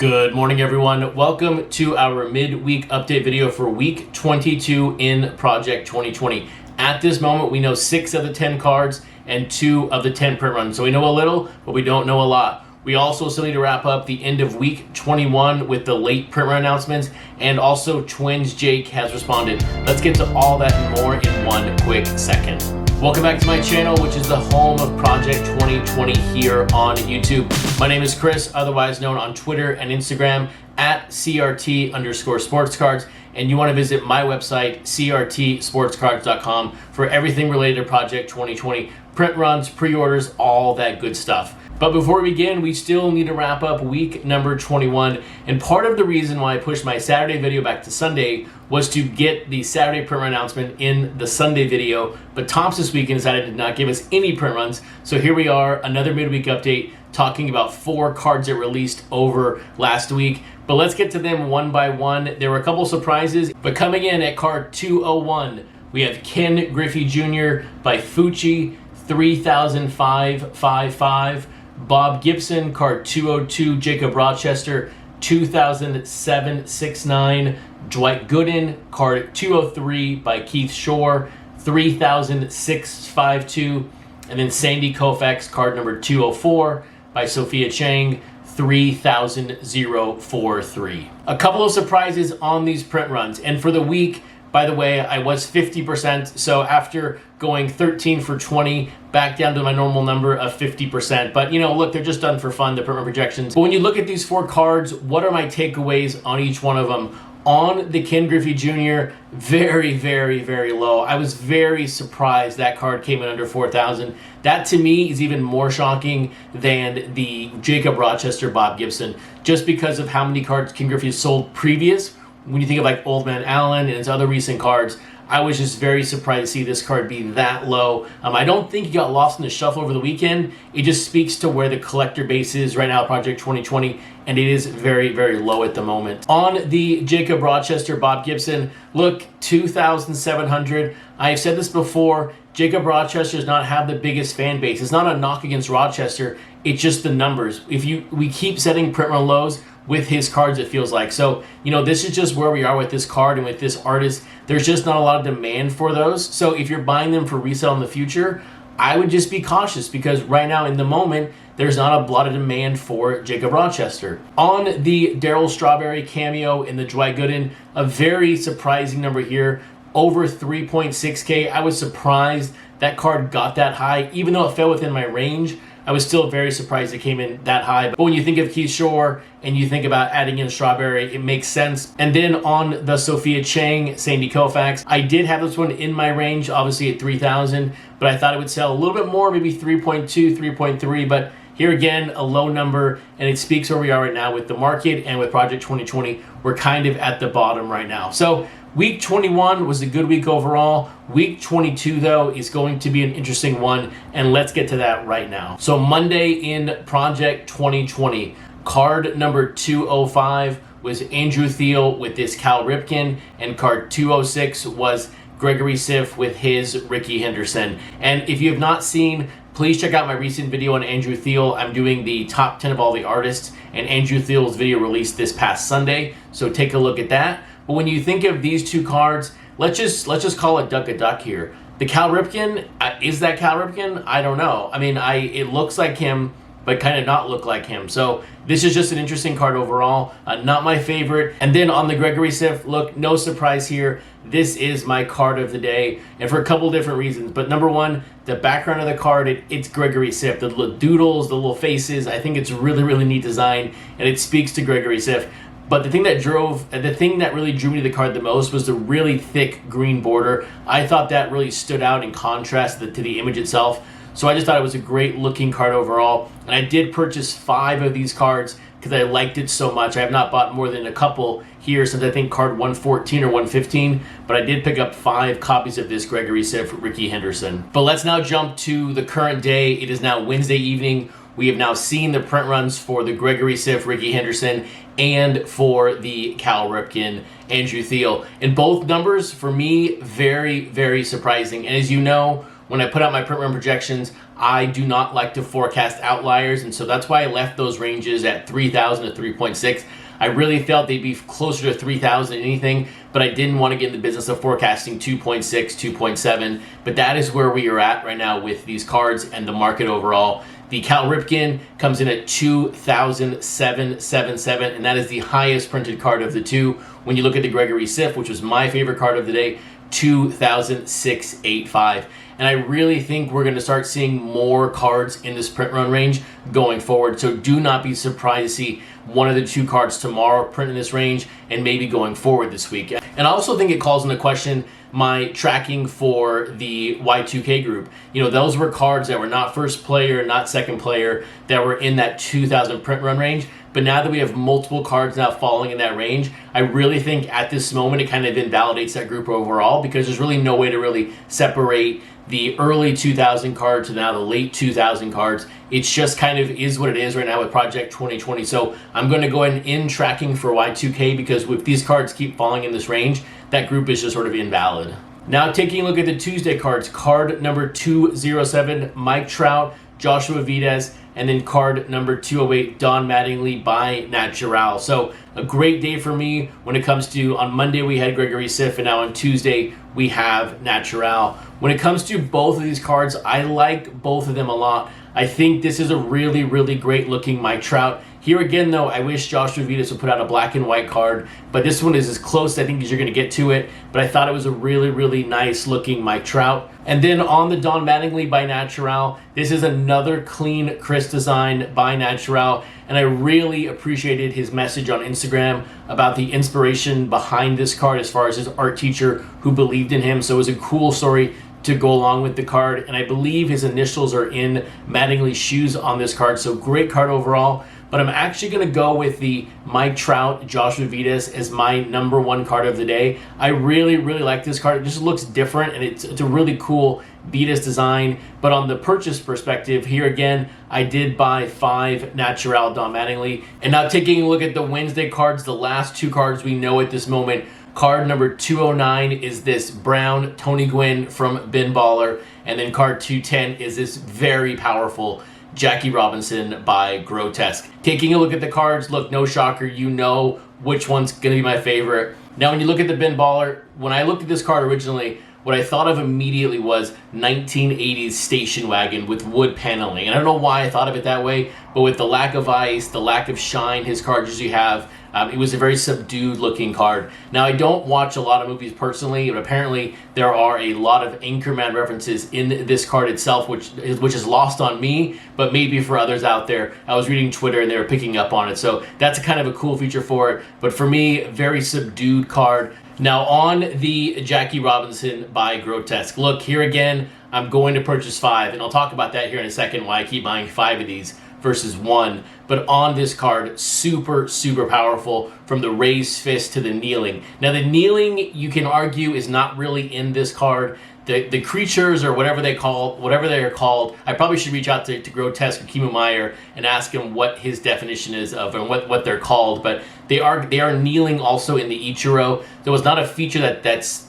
Good morning, everyone. Welcome to our midweek update video for week 22 in Project 2020. At this moment, we know 6 of the 10 cards and 2 of the 10 print runs. So we know a little, but we don't know a lot. We also still need to wrap up the end of week 21 with the late print run announcements, and also TwinsJake has responded. Let's get to all that and more in one quick second. Welcome back to my channel, which is the home of Project 2020 here on YouTube. My name is Chris, otherwise known on Twitter and Instagram at CRT_sportscards. And you want to visit my website, CRTsportscards.com, for everything related to Project 2020, print runs, pre-orders, all that good stuff. But before we begin, we still need to wrap up week number 21. And part of the reason why I pushed my Saturday video back to Sunday was to get the Saturday print run announcement in the Sunday video. But Topps this weekend decided to not give us any print runs. So here we are, another midweek update, talking about 4 cards that released over last week. But let's get to them one by one. There were a couple surprises, but coming in at card 201, we have Ken Griffey Jr. by Fucci, 3005-55. Bob Gibson, card 202, Jacob Rochester, 2007-69. Dwight Gooden, card 203 by Keith Shore, 3006-52. And then Sandy Koufax, card number 204 by Sophia Chang, 3000-43. A couple of surprises on these print runs. And for the week, by the way, I was 50%, so after going 13 for 20, back down to my normal number of 50%. But, you know, look, they're just done for fun, the print run projections. But when you look at these 4 cards, what are my takeaways on each one of them? On the Ken Griffey Jr., very, very, very low. I was very surprised that card came in under 4,000. That, to me, is even more shocking than the Jacob Rochester Bob Gibson, just because of how many cards Ken Griffey has sold previous. When you think of like Old Man Allen and his other recent cards, I was just very surprised to see this card be that low. I don't think he got lost in the shuffle over the weekend. It just speaks to where the collector base is right now at Project 2020, and it is very, very low at the moment. On the Jacob Rochester Bob Gibson, look, 2,700. I've said this before, Jacob Rochester does not have the biggest fan base. It's not a knock against Rochester, it's just the numbers. We keep setting print run lows with his cards, it feels like. So, you know, this is just where we are with this card and with this artist. There's just not a lot of demand for those. So if you're buying them for resale in the future, I would just be cautious, because right now in the moment, there's not a lot of demand for Jacob Rochester. On the Darryl Strawberry cameo in the Dwight Gooden, a very surprising number here, over 3.6K. I was surprised that card got that high, even though it fell within my range. I was still very surprised it came in that high. But when you think of Keith Shore and you think about adding in Strawberry, it makes sense. And then on the Sophia Chang, Sandy Koufax, I did have this one in my range, obviously at 3,000, but I thought it would sell a little bit more, maybe 3.2, 3.3, but here again, a low number, and it speaks where we are right now with the market and with Project 2020. We're kind of at the bottom right now. So week 21 was a good week overall. Week 22, though, is going to be an interesting one, and let's get to that right now. So Monday in Project 2020, card number 205 was Andrew Thiel with this Cal Ripken, and card 206 was Gregory Siff with his Ricky Henderson. And if you have not seen, please check out my recent video on Andrew Thiel. I'm doing the top 10 of all the artists, and Andrew Thiel's video released this past Sunday, so take a look at that. But when you think of these 2 cards, let's just call it duck a duck here. The Cal Ripken, is that Cal Ripken? I don't know. I mean, it looks like him, but kind of not look like him. So this is just an interesting card overall. Not my favorite. And then on the Gregory Siff, look, no surprise here. This is my card of the day, and for a couple different reasons. But number one, the background of the card, it's Gregory Siff. The little doodles, the little faces, I think it's really, really neat design, and it speaks to Gregory Siff. But the thing that really drew me to the card the most was the really thick green border. I thought that really stood out in contrast to the image itself. So I just thought it was a great looking card overall. And I did purchase 5 of these cards because I liked it so much. I have not bought more than a couple here since I think card 114 or 115, but I did pick up 5 copies of this Gregory Siff Ricky Henderson. But let's now jump to the current day. It is now Wednesday evening. We have now seen the print runs for the Gregory Siff Ricky Henderson and for the Cal Ripken Andrew Thiel. And both numbers, for me, very, very surprising. And as you know, when I put out my print run projections, I do not like to forecast outliers, and so that's why I left those ranges at 3,000 to 3.6. I really felt they'd be closer to 3,000 than anything, but I didn't want to get in the business of forecasting 2.6, 2.7. But that is where we are at right now with these cards and the market overall. The Cal Ripken comes in at 2,777, and that is the highest printed card of the two. When you look at the Gregory Sif, which was my favorite card of the day, 2,685. And I really think we're going to start seeing more cards in this print run range going forward. So do not be surprised to see one of the two cards tomorrow print in this range and maybe going forward this week. And I also think it calls into question my tracking for the Y2K group. You know, those were cards that were not first player, not second player, that were in that 2,000 print run range. But now that we have multiple cards now falling in that range, I really think at this moment it kind of invalidates that group overall, because there's really no way to really separate the early 2000 cards to now the late 2000 cards. It's just kind of is what it is right now with Project 2020. So I'm going to go ahead and end tracking for Y2K, because if these cards keep falling in this range, that group is just sort of invalid. Now taking a look at the Tuesday cards, card number 207, Mike Trout, Joshua Vides, and then card number 208, Don Mattingly by Natural. So a great day for me when it comes to, on Monday we had Gregory Sif, and now on Tuesday we have Natural. When it comes to both of these cards, I like both of them a lot. I think this is a really, really great looking Mike Trout. Here again, though, I wish Joshua Vides would put out a black and white card, but this one is as close, I think, as you're going to get to it. But I thought it was a really, really nice looking Mike Trout. And then on the Don Mattingly by Natural, this is another clean, crisp design by Natural. And I really appreciated his message on Instagram about the inspiration behind this card as far as his art teacher who believed in him. So it was a cool story to go along with the card. And I believe his initials are in Mattingly's shoes on this card. So great card overall. But I'm actually going to go with the Mike Trout, Joshua Vides as my number one card of the day. I really, really like this card. It just looks different, and it's a really cool Vides design. But on the purchase perspective, here again, I did buy 5 Natural Don Mattingly. And now taking a look at the Wednesday cards, the last two cards we know at this moment. Card number 209 is this brown Tony Gwynn from Bin Baller. And then card 210 is this very powerful Jackie Robinson by Grotesque. Taking a look at the cards, look, no shocker, you know which one's going to be my favorite. Now, when you look at the Bin Baller, when I looked at this card originally, what I thought of immediately was 1980s station wagon with wood paneling. And I don't know why I thought of it that way, but with the lack of ice, the lack of shine his cards usually have, it was a very subdued looking card. Now, I don't watch a lot of movies personally, but apparently there are a lot of Anchorman references in this card itself, which is lost on me, but maybe for others out there. I was reading Twitter and they were picking up on it. So that's kind of a cool feature for it. But for me, very subdued card. Now on the Jackie Robinson by Grotesque. Look, here again, I'm going to purchase 5, and I'll talk about that here in a second, why I keep buying 5 of these versus 1. But on this card, super, super powerful, from the raised fist to the kneeling. Now the kneeling, you can argue, is not really in this card. The creatures, or whatever they are called, I probably should reach out to Grotesque or Kimo Meyer and ask him what his definition is of and what they're called. But they are kneeling also in the Ichiro. So it's not a feature that's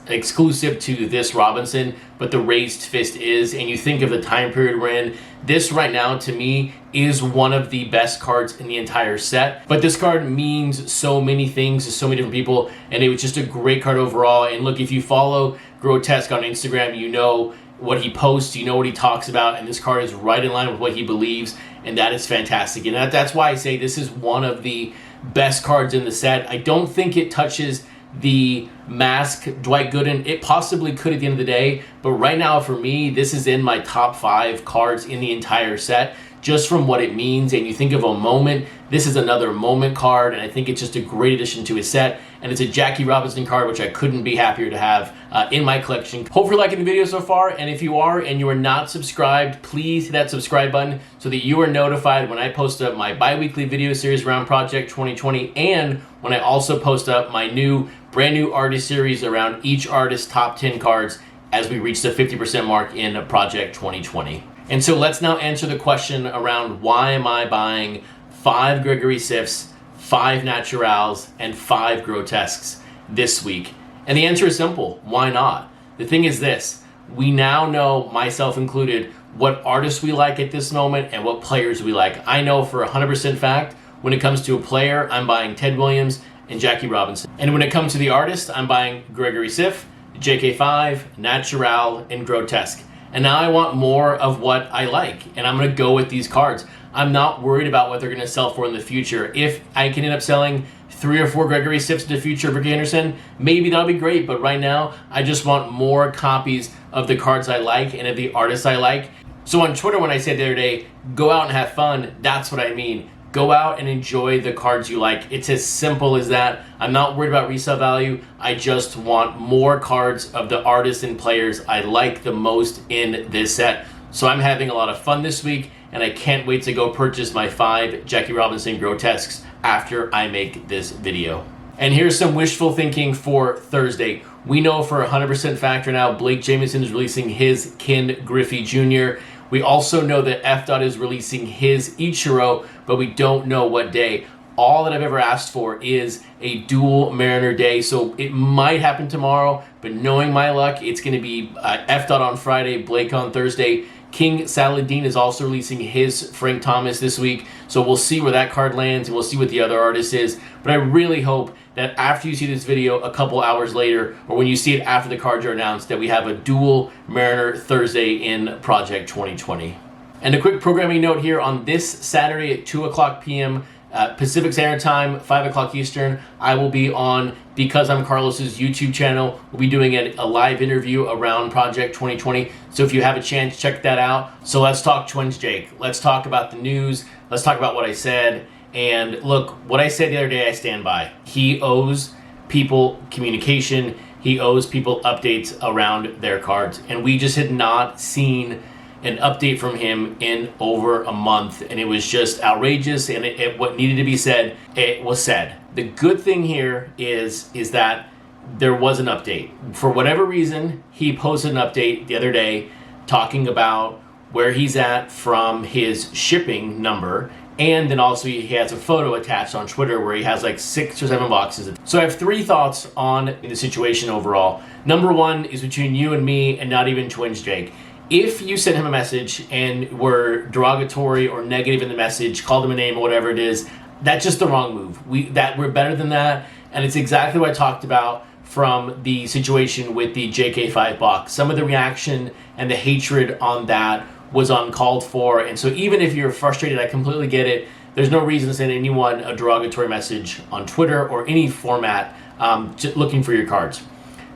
exclusive to this Robinson, but the raised fist is. And you think of the time period we're in, this right now to me is one of the best cards in the entire set. But this card means so many things to so many different people, and it was just a great card overall. And look, if you follow Grotesque on Instagram, you know what he posts, you know what he talks about, and this card is right in line with what he believes, and that is fantastic. And that's why I say this is one of the best cards in the set. I don't think it touches the Mask Dwight Gooden. It possibly could at the end of the day, but right now for me, this is in my top 5 cards in the entire set, just from what it means. And you think of a moment, this is another moment card, and I think it's just a great addition to his set. And it's a Jackie Robinson card, which I couldn't be happier to have in my collection. Hope you're liking the video so far, and if you are and you are not subscribed, please hit that subscribe button so that you are notified when I post up my bi-weekly video series around Project 2020, and when I also post up my brand new artist series around each artist's top 10 cards as we reach the 50% mark in Project 2020. And so let's now answer the question around why am I buying 5 Gregory Sifs, 5 Naturals, and 5 Grotesques this week. And the answer is simple. Why not? The thing is this. We now know, myself included, what artists we like at this moment and what players we like. I know for 100% fact, when it comes to a player, I'm buying Ted Williams and Jackie Robinson. And when it comes to the artist, I'm buying Gregory Siff, JK5, Natural, and Grotesque. And now I want more of what I like, and I'm gonna go with these cards. I'm not worried about what they're gonna sell for in the future. If I can end up selling 3 or 4 Gregory Siffs in the future of Ricky Henderson, maybe that'll be great, but right now, I just want more copies of the cards I like and of the artists I like. So on Twitter, when I said the other day, go out and have fun, that's what I mean. Go out and enjoy the cards you like. It's as simple as that. I'm not worried about resale value. I just want more cards of the artists and players I like the most in this set. So I'm having a lot of fun this week, and I can't wait to go purchase my 5 Jackie Robinson Grotesques after I make this video. And here's some wishful thinking for Thursday. We know for 100% fact right now, Blake Jameson is releasing his Ken Griffey Jr. We also know that F. is releasing his Ichiro, but we don't know what day. All that I've ever asked for is a dual Mariner day, so it might happen tomorrow, but knowing my luck, it's going to be F. on Friday, Blake on Thursday. King Saladin is also releasing his Frank Thomas this week, so we'll see where that card lands, and we'll see what the other artist is. But I really hope that after you see this video a couple hours later, or when you see it after the cards are announced, that we have a dual Mariner Thursday in Project 2020. And a quick programming note here on this Saturday at 2 o'clock p.m. Pacific Standard Time, 5 o'clock Eastern, I will be on Because I'm Carlos's YouTube channel. We'll be doing a live interview around Project 2020. So if you have a chance, check that out. So let's talk TwinsJake. Let's talk about the news. Let's talk about what I said. And look, what I said the other day, I stand by. He owes people communication. He owes people updates around their cards. And we just had not seen an update from him in over a month, and it was just outrageous, and what needed to be said, it was said. The good thing here is that there was an update. For whatever reason, he posted an update the other day talking about where he's at from his shipping number, and then also he has a photo attached on Twitter where he has like 6 or 7 boxes. So I have 3 thoughts on the situation overall. Number 1 is between you and me and not even TwinsJake. If you sent him a message and were derogatory or negative in the message, called him a name or whatever it is, that's just the wrong move. We're better than that, and it's exactly what I talked about from the situation with the JK5 box. Some of the reaction and the hatred on that was uncalled for, and so even if you're frustrated, I completely get it. There's no reason to send anyone a derogatory message on Twitter or any format looking for your cards.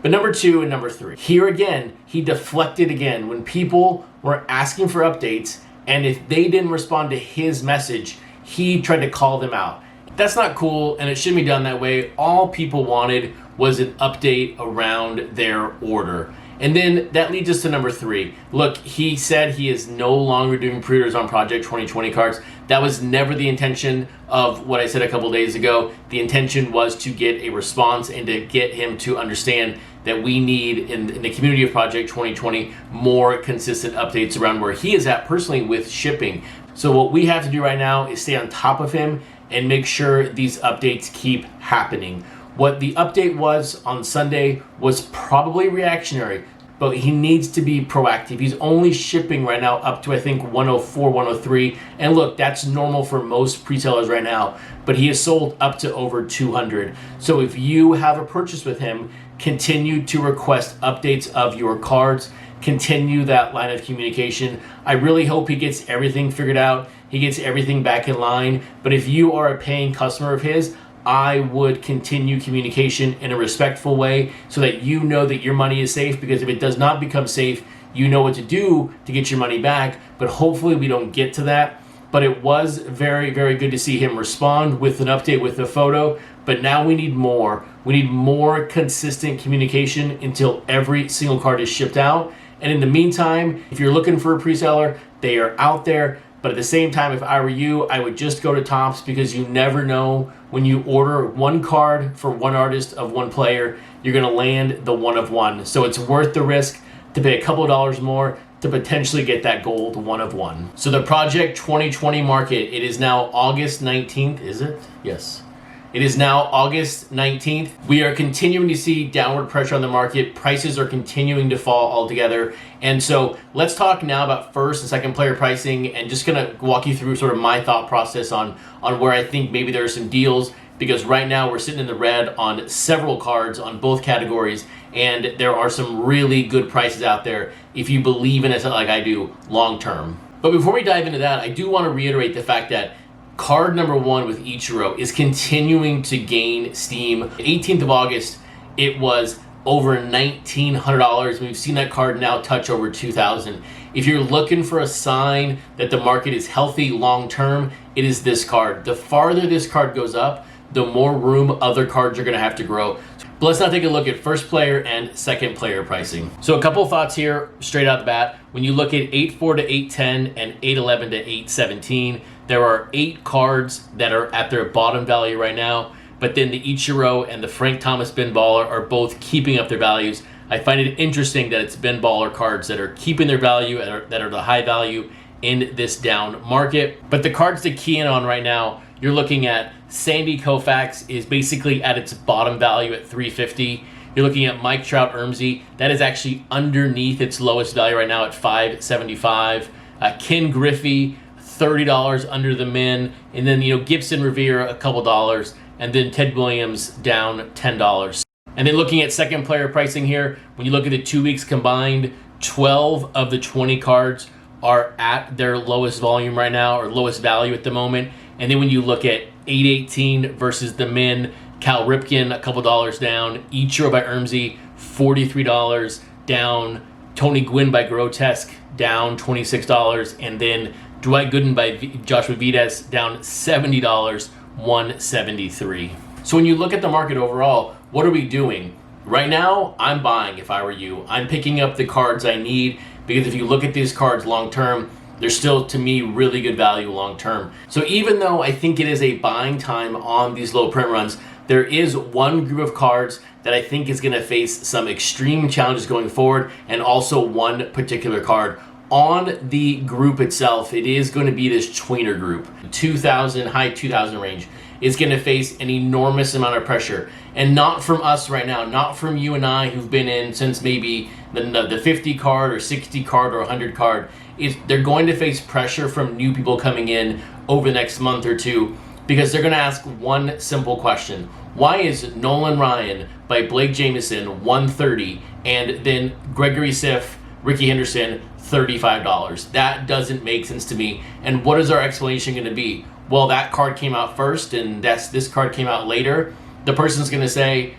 But number 2 and number 3, here again, he deflected again when people were asking for updates, and if they didn't respond to his message, he tried to call them out. That's not cool, and it shouldn't be done that way. All people wanted was an update around their order. And then that leads us to number 3. Look, he said he is no longer doing pre-orders on Project 2020 cards. That was never the intention of what I said a couple days ago. The intention was to get a response and to get him to understand that we need, in the community of Project 2020, more consistent updates around where he is at personally with shipping. So what we have to do right now is stay on top of him and make sure these updates keep happening. What the update was on Sunday was probably reactionary, but he needs to be proactive. He's only shipping right now up to, I think, 104, 103. And look, that's normal for most pre-sellers right now, but he has sold up to over 200. So if you have a purchase with him, continue to request updates of your cards. Continue that line of communication. I really hope he gets everything figured out. He gets everything back in line. But if you are a paying customer of his, I would continue communication in a respectful way so that you know that your money is safe, because if it does not become safe, you know what to do to get your money back. But hopefully we don't get to that. But it was very, very good to see him respond with an update with a photo. But now we need more. We need more consistent communication until every single card is shipped out. And in the meantime, if you're looking for a pre-seller, they are out there. But at the same time, if I were you, I would just go to Topps, because you never know when you order one card for one artist of one player, you're going to land the one of one. So it's worth the risk to pay a couple of dollars more to potentially get that gold one of one. So the Project 2020 market, it is now August 19th, is it? Yes. It is now August 19th. We are continuing to see downward pressure on the market. Prices are continuing to fall altogether. And so let's talk now about first and second player pricing, and just gonna walk you through sort of my thought process on where I think maybe there are some deals, because right now we're sitting in the red on several cards on both categories, and there are some really good prices out there if you believe in it like I do long term. But before we dive into that, I do want to reiterate the fact that card number one with Ichiro is continuing to gain steam. 18th of August, it was over $1,900. We've seen that card now touch over $2,000. If you're looking for a sign that the market is healthy long term, it is this card. The farther this card goes up, the more room other cards are going to have to grow. But let's now take a look at first player and second player pricing. So a couple of thoughts here straight out the bat. When you look at 8.4 to 8.10 and 8.11 to 8.17, there are 8 cards that are at their bottom value right now, but then the Ichiro and the Frank Thomas bin baller are both keeping up their values. I find it interesting that it's bin baller cards that are keeping their value, that are the high value in this down market. But the cards to key in on right now, you're looking at Sandy Koufax is basically at its bottom value at $350. You're looking at Mike Trout Ermsey. That is actually underneath its lowest value right now at $575. Ken Griffey, $30 under the min. And then, Gibson Revere, a couple dollars. And then Ted Williams down $10. And then looking at second player pricing here, when you look at the 2 weeks combined, 12 of the 20 cards are at their lowest volume right now, or lowest value at the moment. And then when you look at 818 versus the min, Cal Ripken, a couple dollars down. Ichiro by Ermsey, $43 down. Tony Gwynn by Grotesque, down $26. And then Dwight Gooden by Joshua Vides, down $70, $173. So when you look at the market overall, what are we doing? Right now, I'm buying if I were you. I'm picking up the cards I need, because if you look at these cards long term, they're still, to me, really good value long term. So even though I think it is a buying time on these low print runs, there is one group of cards that I think is going to face some extreme challenges going forward, and also one particular card. On the group itself, it is going to be this tweener group. 2,000, high 2,000 range is going to face an enormous amount of pressure. And not from us right now, not from you and I who've been in since maybe the 50 card or 60 card or 100 card. They're going to face pressure from new people coming in over the next month or two, because they're going to ask one simple question. Why is Nolan Ryan by Blake Jameson $130 and then Gregory Siff, Ricky Henderson $35? That doesn't make sense to me. And what is our explanation going to be? Well, that card came out first and this card came out later. The person's going to say,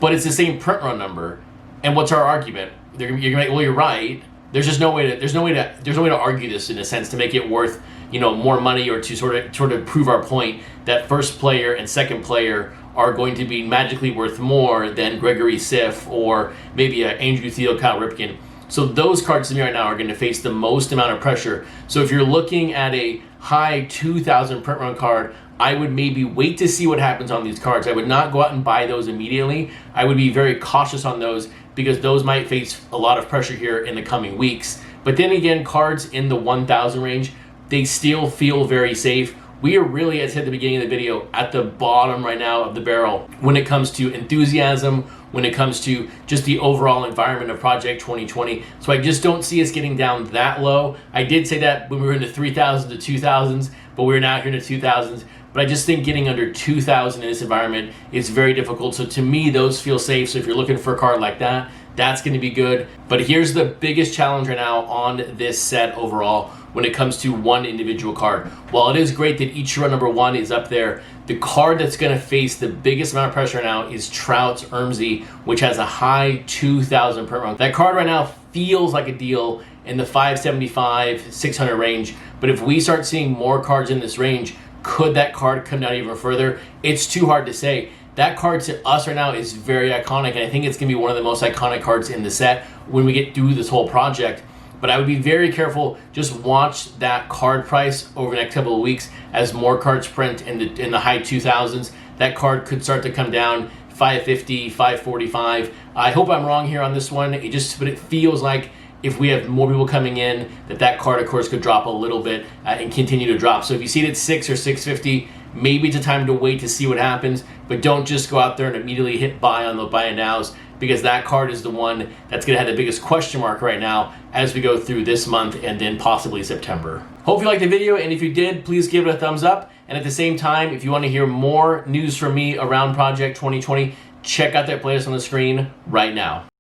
but it's the same print run number. And what's our argument? You're going to be like, well, you're right. There's no way to argue this in a sense to make it worth, more money, or to sort of prove our point that first player and second player are going to be magically worth more than Gregory Siff or maybe Andrew Thiel, Kyle Ripken. So those cards to me right now are going to face the most amount of pressure. So if you're looking at a high 2,000 print run card, I would maybe wait to see what happens on these cards. I would not go out and buy those immediately. I would be very cautious on those, because those might face a lot of pressure here in the coming weeks. But then again, cards in the 1,000 range, they still feel very safe. We are really, as I said at the beginning of the video, at the bottom right now of the barrel when it comes to enthusiasm, when it comes to just the overall environment of Project 2020. So I just don't see us getting down that low. I did say that when we were in the 3,000s to 2,000s, but we're now here in the 2,000s. But I just think getting under 2,000 in this environment is very difficult. So to me, those feel safe. So if you're looking for a card like that, that's going to be good. But here's the biggest challenge right now on this set overall when it comes to one individual card. While it is great that Ichiro number one is up there, the card that's going to face the biggest amount of pressure now is Trout's Ermsey, which has a high 2,000 print run. That card right now feels like a deal in the 575, 600 range. But if we start seeing more cards in this range, could that card come down even further? It's too hard to say. That card to us right now is very iconic, and I think it's going to be one of the most iconic cards in the set when we get through this whole project. But I would be very careful. Just watch that card price over the next couple of weeks as more cards print in the high 2,000s. That card could start to come down 550, 545. I hope I'm wrong here on this one. But it feels like if we have more people coming in, that card, of course, could drop a little bit and continue to drop. So if you see it at 6 or 650, maybe it's a time to wait to see what happens, but don't just go out there and immediately hit buy on the buy it nows, because that card is the one that's going to have the biggest question mark right now as we go through this month and then possibly September. Hope you liked the video, and if you did, please give it a thumbs up. And at the same time, if you want to hear more news from me around Project 2020, check out that playlist on the screen right now.